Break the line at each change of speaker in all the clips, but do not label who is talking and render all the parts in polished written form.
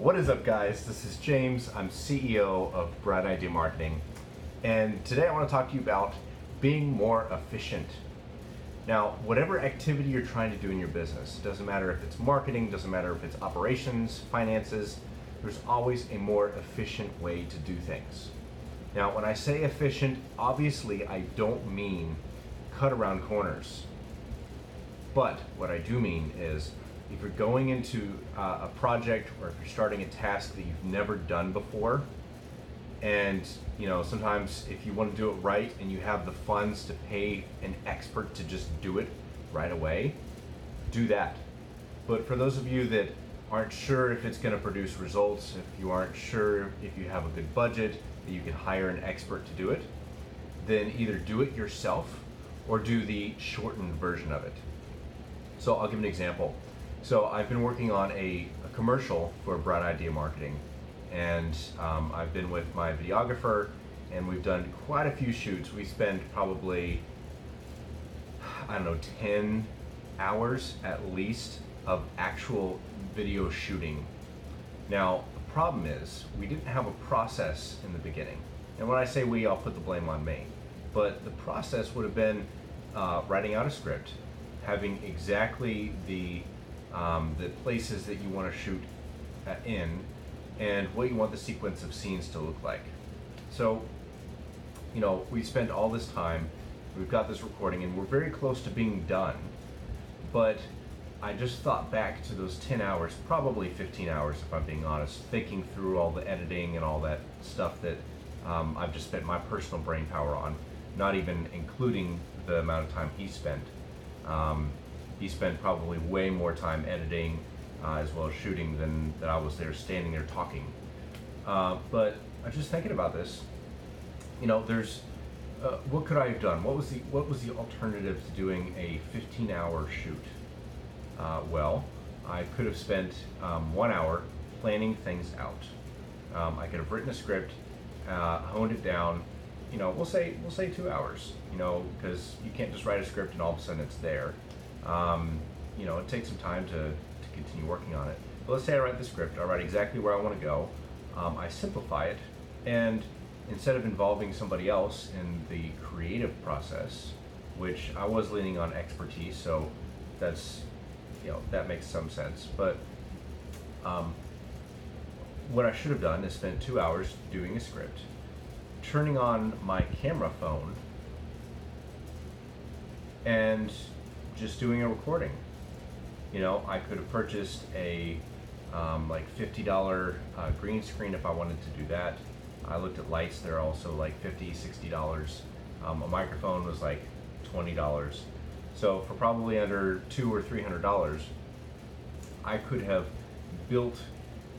What is up, guys? This is James. I'm CEO of Bright Idea Marketing, and today I want to talk to you about being more efficient. Now, whatever activity you're trying to do in your business, doesn't matter if it's marketing, doesn't matter if it's operations, finances, there's always a more efficient way to do things. Now, when I say efficient, obviously I don't mean cut around corners. But what I do mean is, if you're going into a project or if you're starting a task that you've never done before, and sometimes if you want to do it right and you have the funds to pay an expert to just do it right away, do that. But for those of you that aren't sure if it's going to produce results, if you aren't sure if you have a good budget that you can hire an expert to do it, then either do it yourself or do the shortened version of it. So I'll give an example. So I've been working on a commercial for Bright Idea Marketing, and I've been with my videographer, and we've done quite a few shoots. We spend probably, 10 hours at least of actual video shooting. Now, the problem is we didn't have a process in the beginning. And when I say we, I'll put the blame on me. But the process would have been writing out a script, having exactly the places that you want to shoot in, and what you want the sequence of scenes to look like. So, we spent all this time, we've got this recording, and we're very close to being done. But I just thought back to those 10 hours, probably 15 hours if I'm being honest, thinking through all the editing and all that stuff that I've just spent my personal brain power on, not even including the amount of time he spent. He spent probably way more time editing as well as shooting than that I was there standing there talking. But I'm just thinking about this. There's what could I have done? What was the alternative to doing a 15-hour shoot? Well, I could have spent 1 hour planning things out. I could have written a script, honed it down. We'll say 2 hours. Because you can't just write a script and all of a sudden it's there. It takes some time to continue working on it. But let's say I write the script, I write exactly where I want to go, I simplify it, and instead of involving somebody else in the creative process, which I was leaning on expertise, so that's, that makes some sense. But what I should have done is spent 2 hours doing a script, turning on my camera phone, and just doing a recording. I could have purchased a like $50 green screen if I wanted to do that. I looked at lights, they're also like $50, $60. A microphone was like $20. So for probably under $200 or $300, I could have built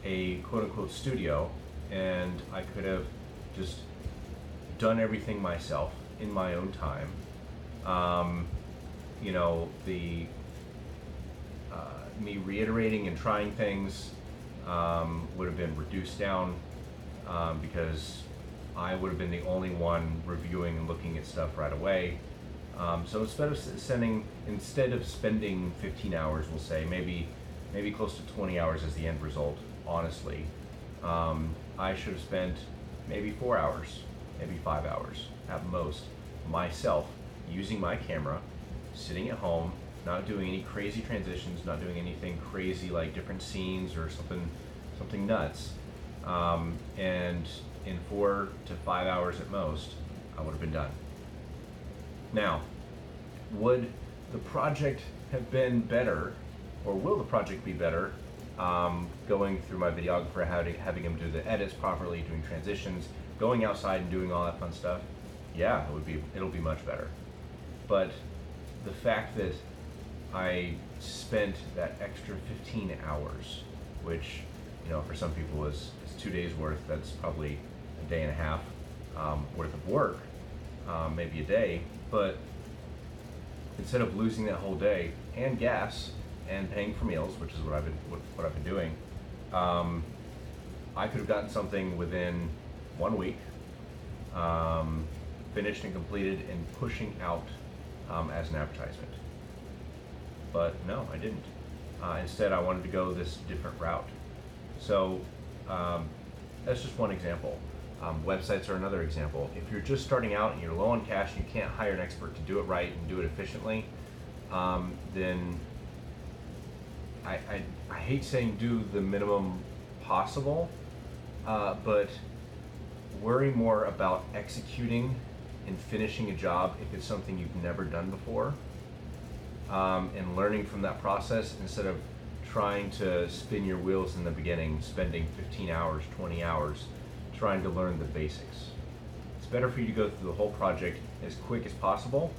a quote-unquote studio, and I could have just done everything myself in my own time. Me reiterating and trying things would have been reduced down because I would have been the only one reviewing and looking at stuff right away. So instead of spending 15 hours, we'll say maybe close to 20 hours as the end result. Honestly, I should have spent maybe 4 hours, maybe 5 hours at most, myself, using my camera, sitting at home, not doing any crazy transitions, not doing anything crazy like different scenes or something nuts. And in 4 to 5 hours at most, I would have been done. Now, would the project have been better, or will the project be better, going through my videographer, having him do the edits properly, doing transitions, going outside and doing all that fun stuff? Yeah, it'll be much better. But the fact that I spent that extra 15 hours, which, for some people is 2 days worth, that's probably a day and a half worth of work, maybe a day. But instead of losing that whole day and gas and paying for meals, which is what I've been doing, I could have gotten something within 1 week, finished and completed and pushing out as an advertisement. But no, I didn't. Instead, I wanted to go this different route. So Um, that's just one example. Websites are another example. If you're just starting out and you're low on cash and you can't hire an expert to do it right and do it efficiently, then I hate saying do the minimum possible, but worry more about executing and finishing a job if it's something you've never done before, and learning from that process instead of trying to spin your wheels in the beginning, spending 15 hours, 20 hours trying to learn the basics. It's better for you to go through the whole project as quick as possible.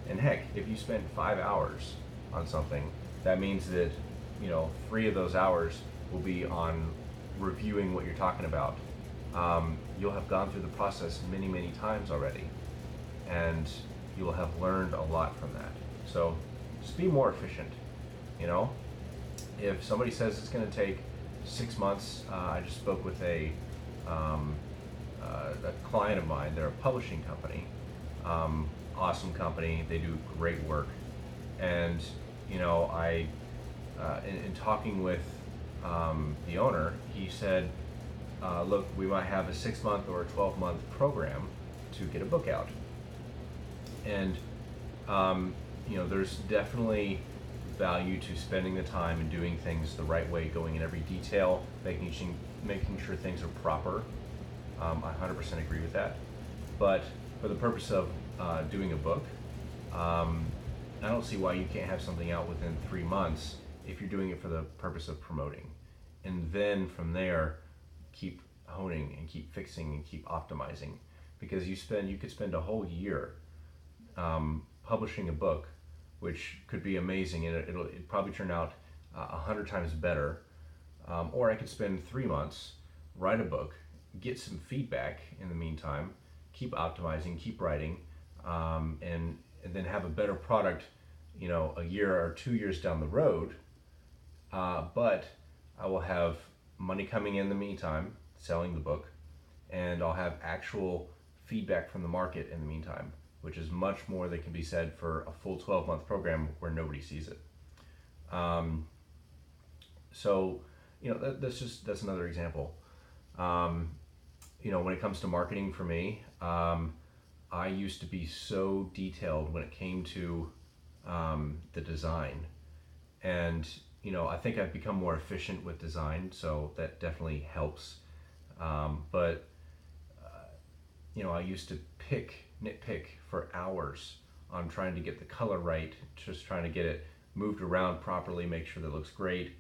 And heck, if you spend 5 hours on something, that means that 3 of those hours will be on reviewing what you're talking about. You'll have gone through the process many, many times already, and you'll have learned a lot from that. So just be more efficient. If somebody says it's going to take 6 months, I just spoke with a client of mine. They're a publishing company, awesome company. They do great work, and in talking with the owner, he said, "Look, we might have a 6-month or a 12-month program to get a book out, and there's definitely value to spending the time and doing things the right way, going in every detail, making sure things are proper. I 100% agree with that. But for the purpose of doing a book, I don't see why you can't have something out within 3 months if you're doing it for the purpose of promoting. And then from there, keep honing and keep fixing and keep optimizing, because you could spend a whole year publishing a book, which could be amazing, and it'll probably turn out 100 times better. Or I could spend 3 months, write a book, get some feedback in the meantime, keep optimizing, keep writing, and then have a better product, a year or 2 years down the road. But I will have money coming in the meantime, selling the book, and I'll have actual feedback from the market in the meantime, which is much more that can be said for a full 12-month program where nobody sees it. So, that's another example. When it comes to marketing for me, I used to be so detailed when it came to the design, and I think I've become more efficient with design, so that definitely helps. But I used to nitpick for hours on trying to get the color right, just trying to get it moved around properly, make sure that it looks great.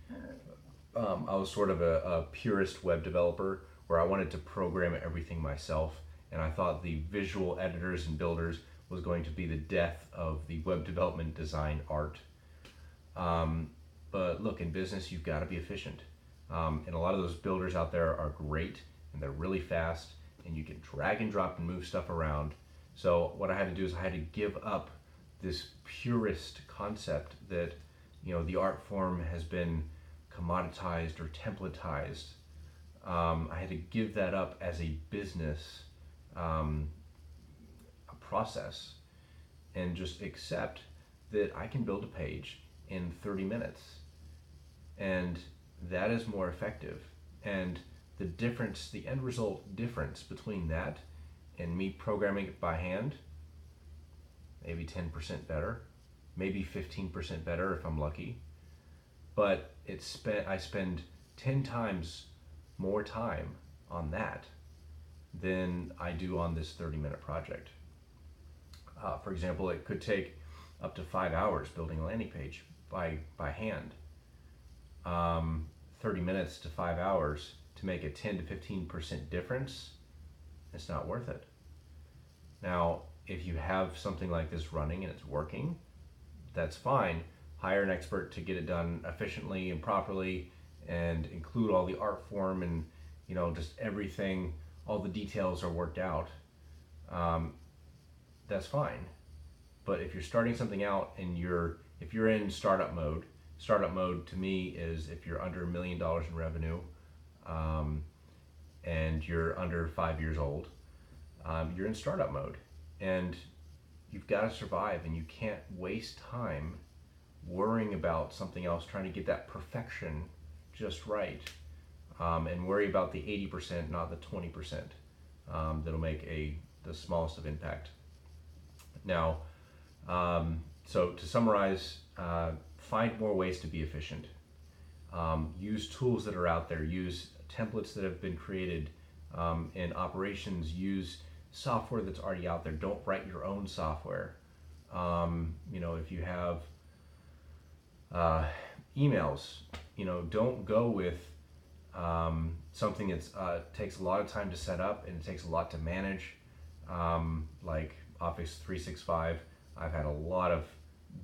I was sort of a purist web developer where I wanted to program everything myself, and I thought the visual editors and builders was going to be the death of the web development design art. But look, in business, you've got to be efficient. And a lot of those builders out there are great, and they're really fast, and you can drag and drop and move stuff around. So what I had to do is I had to give up this purist concept that, the art form has been commoditized or templatized. I had to give that up as a business a process, and just accept that I can build a page in 30 minutes, and that is more effective. And the end result difference between that and me programming it by hand, maybe 10% better, maybe 15% better if I'm lucky, but I spend 10 times more time on that than I do on this 30-minute project. For example, it could take up to 5 hours building a landing page by hand. 30 minutes to 5 hours to make a 10 to 15% difference, it's not worth it. Now, if you have something like this running and it's working, that's fine. Hire an expert to get it done efficiently and properly, and include all the art form and just everything, all the details are worked out. That's fine. But if you're starting something out and if you're in startup mode to me is if you're under $1 million in revenue, and you're under 5 years old, you're in startup mode, and you've got to survive, and you can't waste time worrying about something else, trying to get that perfection just right. and worry about the 80%, not the 20%, that'll make the smallest of impact. Now, so to summarize, find more ways to be efficient. Use tools that are out there. Use templates that have been created in operations. Use software that's already out there. Don't write your own software. If you have emails, don't go with something that takes a lot of time to set up and it takes a lot to manage, like Office 365. I've had a lot of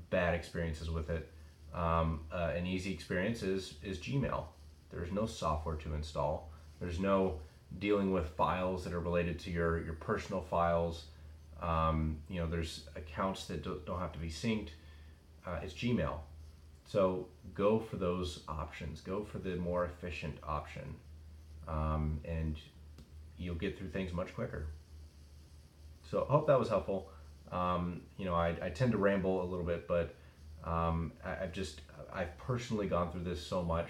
bad experiences with it. An easy experience is Gmail. There's no software to install. There's no dealing with files that are related to your personal files. There's accounts that don't have to be synced. It's Gmail. So go for those options. Go for the more efficient option, and you'll get through things much quicker. So I hope that was helpful. I tend to ramble a little bit, but I've personally gone through this so much,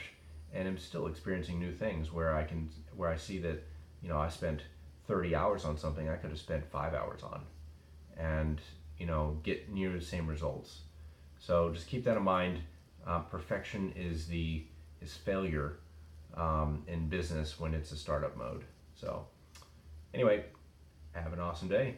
and I'm still experiencing new things where I see that, I spent 30 hours on something I could have spent 5 hours on, and get near the same results. So just keep that in mind. Perfection is failure in business when it's a startup mode. So anyway, have an awesome day.